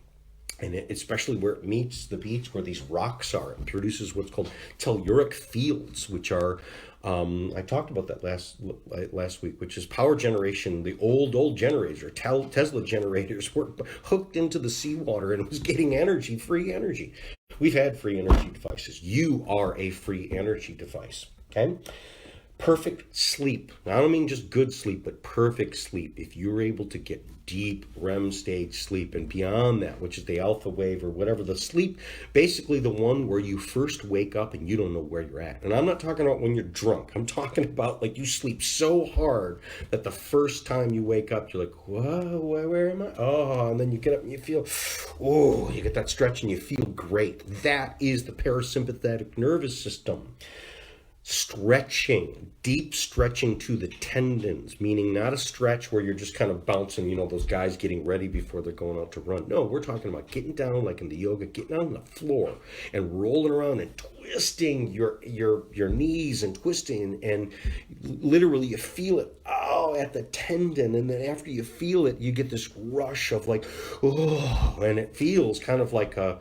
And especially where it meets the beach, where these rocks are, it produces what's called telluric fields, which are, I talked about that last week, which is power generation. The old generators, Tesla generators, were hooked into the seawater and was getting energy, free energy. We've had free energy devices. You are a free energy device, okay? Perfect sleep. Now, I don't mean just good sleep, but perfect sleep. If you're able to get deep REM stage sleep and beyond that, which is the alpha wave or whatever, the sleep, basically the one where you first wake up and you don't know where you're at. And I'm not talking about when you're drunk. I'm talking about like you sleep so hard that the first time you wake up, you're like, whoa, where am I? Oh, and then you get up and you feel, oh, you get that stretch and you feel great. That is the parasympathetic nervous system. Stretching, deep stretching to the tendons, meaning not a stretch where you're just kind of bouncing, those guys getting ready before they're going out to run. No, we're talking about getting down like in the yoga, getting on the floor and rolling around and twisting your knees and twisting, and literally you feel it at the tendon, and then after you feel it, you get this rush of like, oh, and it feels kind of like a,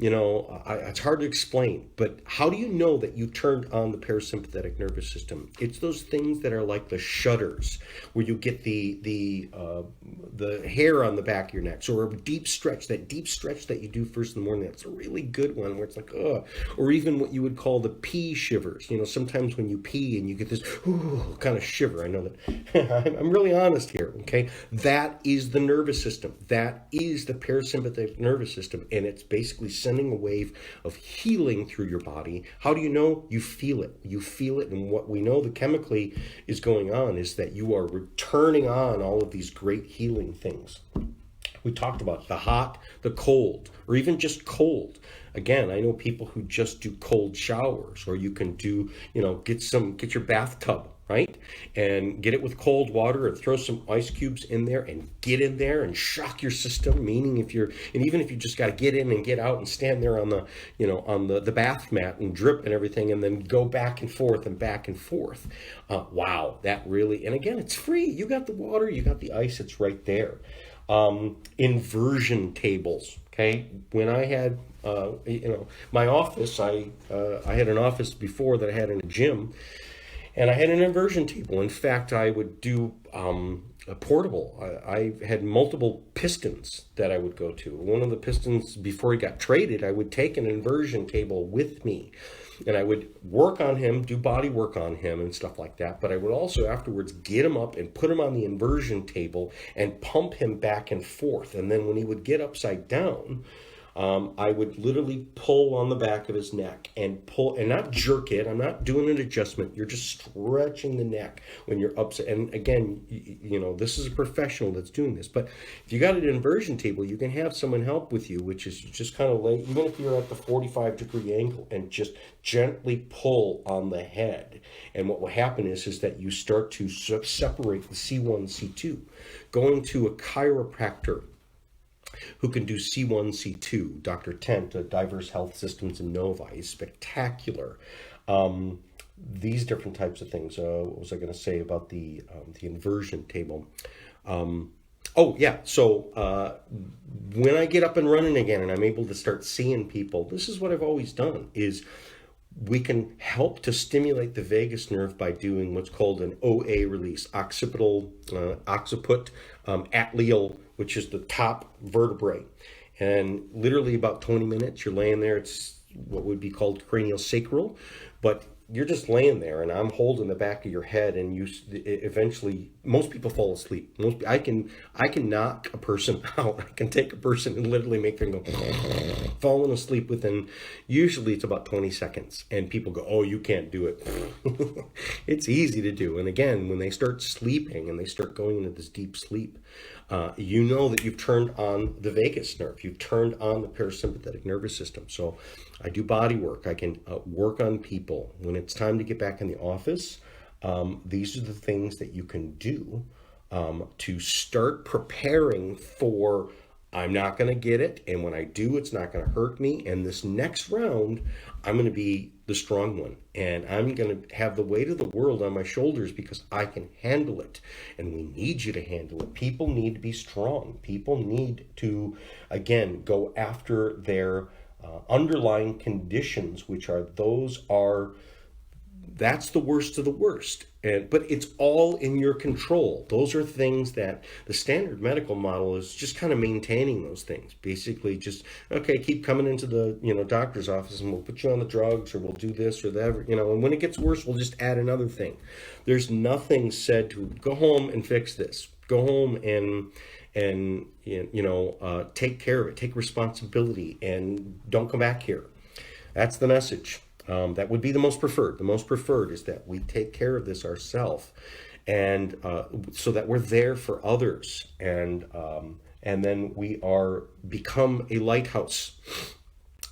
it's hard to explain, but how do you know that you turned on the parasympathetic nervous system? It's those things that are like the shudders, where you get the hair on the back of your neck. So a deep stretch that you do first in the morning, that's a really good one, where it's like, or even what you would call the pee shivers. Sometimes when you pee and you get this kind of shiver. I know that I'm really honest here, okay? That is the nervous system. That is the parasympathetic nervous system, and it's basically sending a wave of healing through your body. How do you know? You feel it. You feel it, and what we know that chemically is going on is that you are returning on all of these great healing things. We talked about the hot, the cold, or even just cold. Again, I know people who just do cold showers, or you can do, get your bathtub, right? And get it with cold water, or throw some ice cubes in there and get in there and shock your system. Meaning even if you just got to get in and get out and stand there on the bath mat and drip and everything, and then go back and forth and back and forth. Wow, that really, and again, it's free. You got the water, you got the ice, it's right there. Inversion tables. Okay, when I had my office, I had an office before that I had in a gym, and I had an inversion table. In fact, I would do a portable. I had multiple pistons that I would go to. One of the pistons, before he got traded, I would take an inversion table with me, and I would work on him, do body work on him and stuff like that. But I would also afterwards get him up and put him on the inversion table and pump him back and forth. And then when he would get upside down, I would literally pull on the back of his neck and pull, and not jerk it. I'm not doing an adjustment. You're just stretching the neck when you're upset. And again, this is a professional that's doing this. But if you got an inversion table, you can have someone help with you, which is you just kind of lay, even if you're at the 45-degree angle, and just gently pull on the head. And what will happen is that you start to separate the C1, C2. Going to a chiropractor who can do C1, C2, Dr. Tent, Diverse Health Systems in Novi, is spectacular. These different types of things. What was I going to say about the inversion table? Oh yeah. So when I get up and running again and I'm able to start seeing people, this is what I've always done is we can help to stimulate the vagus nerve by doing what's called an OA release, occiput atleal, which is the top vertebrae. And literally about 20 minutes, you're laying there. It's what would be called cranial sacral, but you're just laying there and I'm holding the back of your head, and you eventually, most people fall asleep. I can knock a person out. I can take a person and literally make them go falling asleep within, usually it's about 20 seconds, and people go, oh, you can't do it. It's easy to do. And again, when they start sleeping and they start going into this deep sleep, you know that you've turned on the vagus nerve. You've turned on the parasympathetic nervous system. So I do body work. I can work on people. When it's time to get back in the office, these are the things that you can do to start preparing for, I'm not going to get it. And when I do, it's not going to hurt me. And this next round, I'm going to be the strong one. And I'm going to have the weight of the world on my shoulders because I can handle it. And we need you to handle it. People need to be strong. People need to, again, go after their underlying conditions, which are that's the worst of the worst. But it's all in your control. Those are things that the standard medical model is just kind of maintaining those things. Basically just, okay, keep coming into the, doctor's office and we'll put you on the drugs or we'll do this or that, and when it gets worse, we'll just add another thing. There's nothing said to go home and fix this. Go home and take care of it, take responsibility, and don't come back here. That's the message. That would be the most preferred. The most preferred is that we take care of this ourselves, and so that we're there for others, and then we become a lighthouse,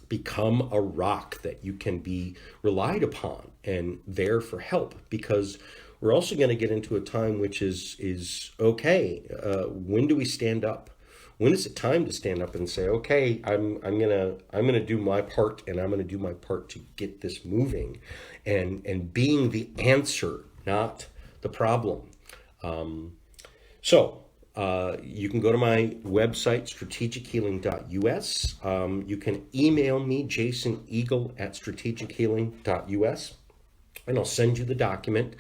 become a rock that you can be relied upon and there for help. Because we're also going to get into a time which is okay. When do we stand up? When is it time to stand up and say, okay, I'm gonna do my part, and I'm gonna do my part to get this moving, and being the answer, not the problem. So you can go to my website, strategichealing.us. You can email me, jasoneagle@strategechealing.us, and I'll send you the document.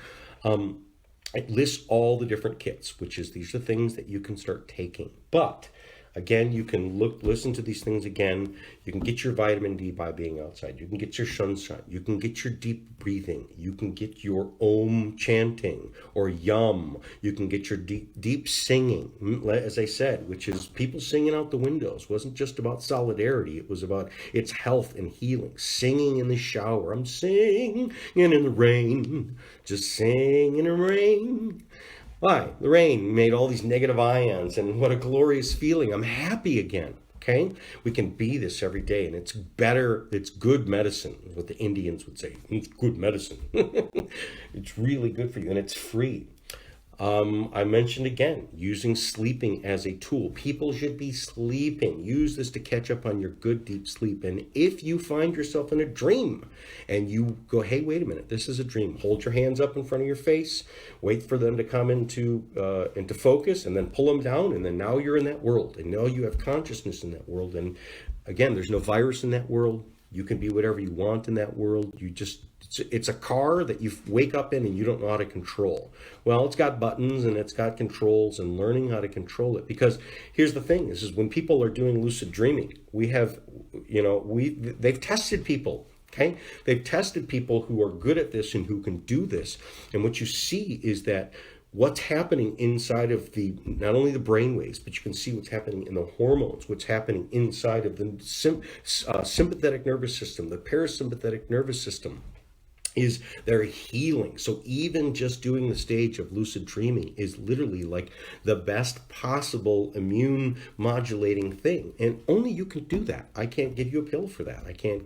It lists all the different kits, these are things that you can start taking. But again, you can listen to these things again. You can get your vitamin D by being outside. You can get your sunshine. You can get your deep breathing. You can get your Om chanting or Yum. You can get your deep singing, as I said, which is people singing out the windows. It wasn't just about solidarity. It was about its health and healing. Singing in the shower. I'm singing in the rain. Just sing in the rain. Why? The rain made all these negative ions, and what a glorious feeling. I'm happy again, okay? We can be this every day, and it's better. It's good medicine, is what the Indians would say. It's good medicine. It's really good for you, and it's free. I mentioned again, using sleeping as a tool. People should be sleeping. Use this to catch up on your good deep sleep. And if you find yourself in a dream and you go, hey, wait a minute, this is a dream. Hold your hands up in front of your face. Wait for them to come into focus, and then pull them down. And then now you're in that world. And now you have consciousness in that world. And again, there's no virus in that world. You can be whatever you want in that world. It's a car that you wake up in and you don't know how to control. Well, it's got buttons and it's got controls, and learning how to control it. Because here's the thing, this is when people are doing lucid dreaming, they've tested people. Okay, they've tested people who are good at this and who can do this. And what you see is that what's happening inside of not only the brain waves, but you can see what's happening in the hormones, what's happening inside of the sympathetic nervous system, the parasympathetic nervous system, is they're healing. So even just doing the stage of lucid dreaming is literally like the best possible immune modulating thing. And only you can do that. I can't give you a pill for that. I can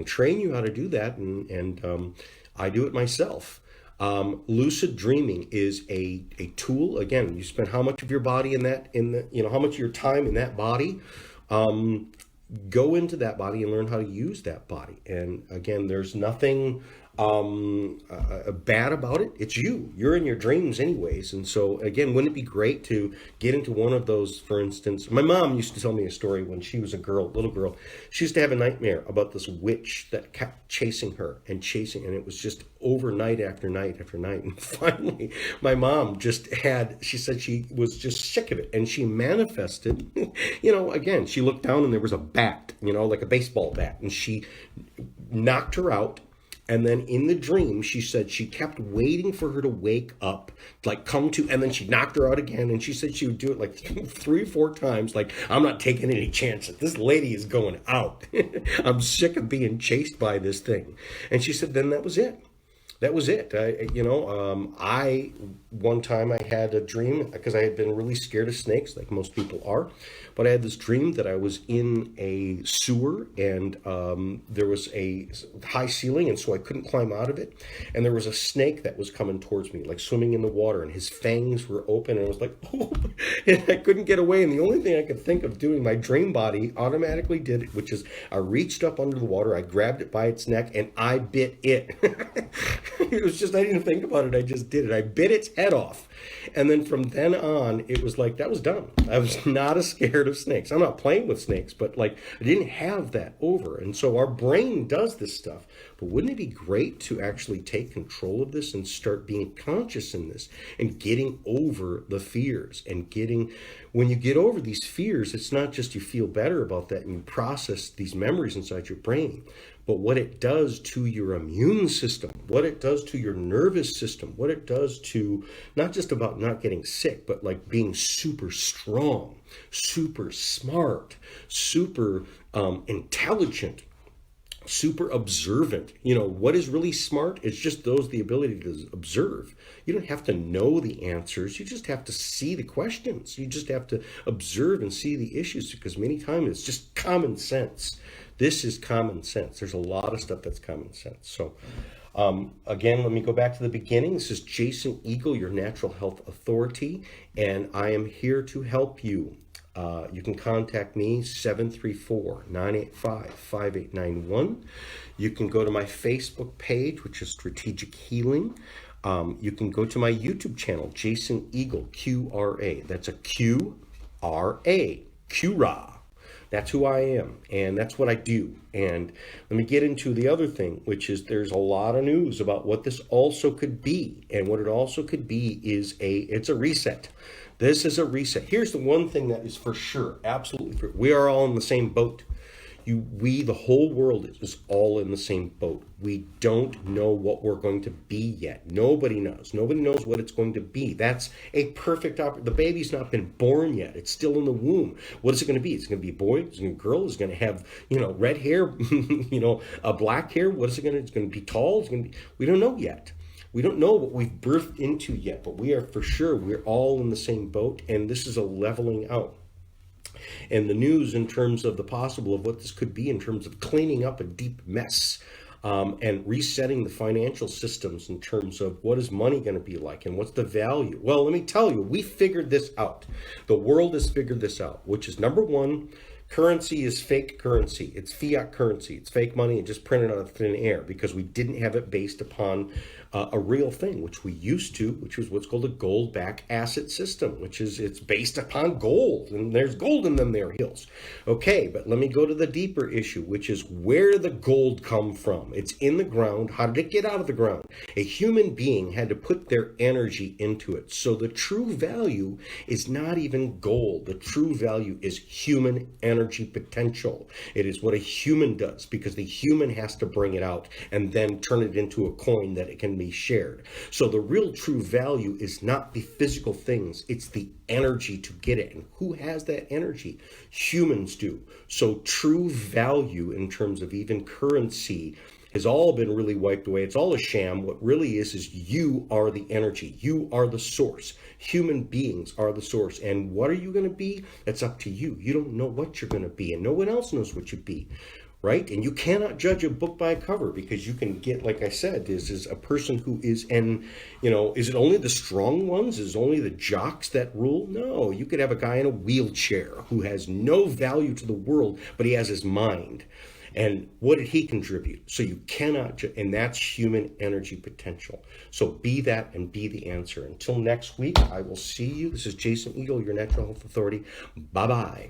train you how to do that. And I do it myself. Lucid dreaming is a tool. Again, you spend how much of your body how much of your time in that body. Go into that body and learn how to use that body. And again, there's nothing bad about it, it's you. You're in your dreams anyways. And so, again, wouldn't it be great to get into one of those, for instance? My mom used to tell me a story when she was a little girl. She used to have a nightmare about this witch that kept chasing her and chasing, and it was just over night after night after night. And finally, my mom she said she was just sick of it, and she manifested, again, she looked down and there was a bat, like a baseball bat, and she knocked her out. And then in the dream, she said she kept waiting for her to wake up, like come to, and then she knocked her out again. And she said she would do it like 3 or 4 times. Like, I'm not taking any chances. This lady is going out. I'm sick of being chased by this thing. And she said, then that was it. That was it. One time I had a dream because I had been really scared of snakes, like most people are. But I had this dream that I was in a sewer and there was a high ceiling, and so I couldn't climb out of it. And there was a snake that was coming towards me, like swimming in the water, and his fangs were open, and I was like, oh, and I couldn't get away. And the only thing I could think of doing, my dream body automatically did it, which is I reached up under the water, I grabbed it by its neck, and I bit it. It was just, I didn't think about it. I just did it. I bit its head off. And then from then on, it was like, that was done. I was not as scared of snakes. I'm not playing with snakes, but like I didn't have that over. And so our brain does this stuff. But wouldn't it be great to actually take control of this and start being conscious in this and getting over the fears and when you get over these fears, it's not just you feel better about that and you process these memories inside your brain, but what it does to your immune system, what it does to your nervous system, what it does to not just about not getting sick, but like being super strong, super smart, super intelligent, super observant. What is really smart? It's just the ability to observe. You don't have to know the answers. You just have to see the questions. You just have to observe and see the issues, because many times it's just common sense. This is common sense. There's a lot of stuff that's common sense. So again, let me go back to the beginning. This is Jason Eagle, your natural health authority, and I am here to help you. You can contact me, 734-985-5891. You can go to my Facebook page, which is Strategic Healing. You can go to my YouTube channel, Jason Eagle, QRA. That's a QRA, QRA. That's who I am, and that's what I do. And let me get into the other thing, which is there's a lot of news about what this also could be. And what it also could be is it's a reset. This is a reset. Here's the one thing that is for sure, absolutely for we are all in the same boat. The whole world is all in the same boat. We don't know what we're going to be yet. Nobody knows. Nobody knows what it's going to be. That's a perfect opportunity. The baby's not been born yet. It's still in the womb. What is it going to be? It's going to be a boy. It's going to be a girl. It's going to have, red hair, a black hair. What is it going to? It's going to be tall. It's going to be. We don't know yet. We don't know what we've birthed into yet, but we are for sure. We're all in the same boat, and this is a leveling out. And the news in terms of the possible of what this could be in terms of cleaning up a deep mess and resetting the financial systems in terms of what is money going to be like and what's the value. Well, let me tell you, we figured this out. The world has figured this out, which is number one, currency is fake currency. It's fiat currency. It's fake money and just printed out of thin air because we didn't have it based upon a real thing, which we used to, which was what's called a gold-backed asset system, which is it's based upon gold, and there's gold in them there hills. Okay, but let me go to the deeper issue, which is where did the gold come from? It's in the ground. How did it get out of the ground? A human being had to put their energy into it. So the true value is not even gold. The true value is human energy potential. It is what a human does because the human has to bring it out and then turn it into a coin that it can be shared. So the real true value is not the physical things, it's the energy to get it. And who has that energy? Humans do. So true value in terms of even currency has all been really wiped away. It's all a sham. What really is you are the energy. You are the source. Human beings are the source. And what are you going to be? That's up to you. You don't know what you're going to be, and no one else knows what you be. Right? And you cannot judge a book by a cover because you can get, like I said, is a person who is, and, is it only the strong ones? Is it only the jocks that rule? No, you could have a guy in a wheelchair who has no value to the world, but he has his mind. And what did he contribute? So you cannot, and that's human energy potential. So be that and be the answer. Until next week, I will see you. This is Jason Eagle, your Natural Health Authority. Bye-bye.